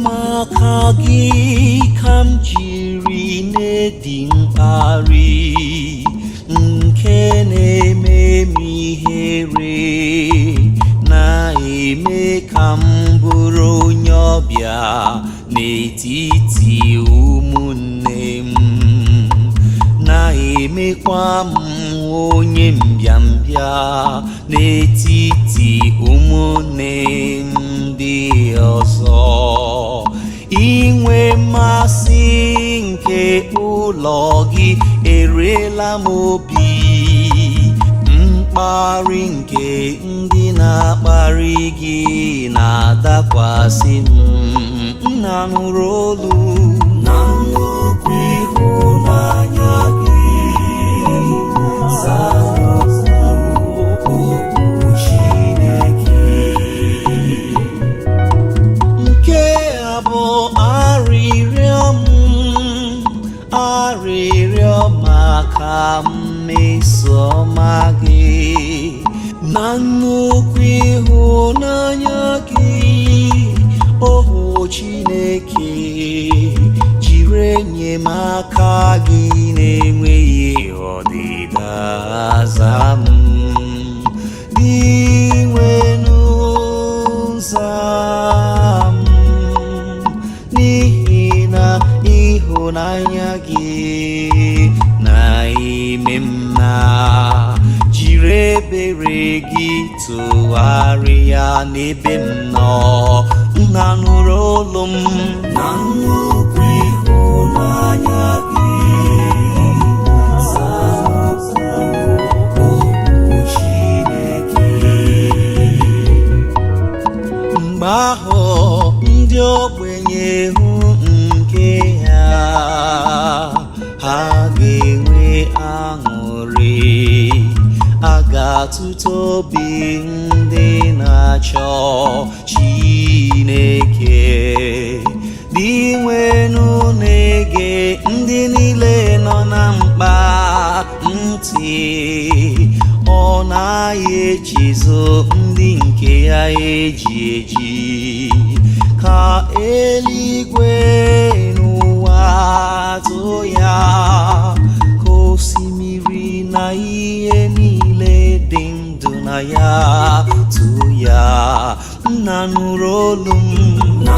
maka gị ka m jiri na-edi mkparị nke na-eme m ihere, na-eme ka m bụrụ onye ọbịa n'etiti ụmụnne m, na-emekwa m onye mbịambịa n'etiti ụmụnne m ndị ọzọ. Inwe mmasị nke ụlọ gị erela m obi, mkparị nke ndị na-akparị gị na-adakwasị m. Nna nụrụ olu na nnukwu ịhụnanya gị, arịrịọ maka mmesoma gị na nnukwu ịhụnanya gị. Ohu Chineke, jiri enyemaka gị na-enweghị ọdịda aza m. Gị nwenụ nza m, n'ihi na ịhụnanya gị na-eme m, na jiri ebere gị tụgharịa n'ebe m nọ. Nna nụrụ olu m na nnukwu ịhụnanya gị, Chineke. Mgbe ahụ ndị ogbenye hụ nke ha ga-enwe aṅụrị, a ga-atụte obi ndị na-achọ Chineke. Dị nwenụ na-ege ndị niile nọ na mkpa ntị, ọ naghị echezo ndị nke ya eji eji. Ka eluigwe n'ụwa too ya, ka osimiri na ihe niile dị ndụ na ya too ya. Nna nụrụ olu m na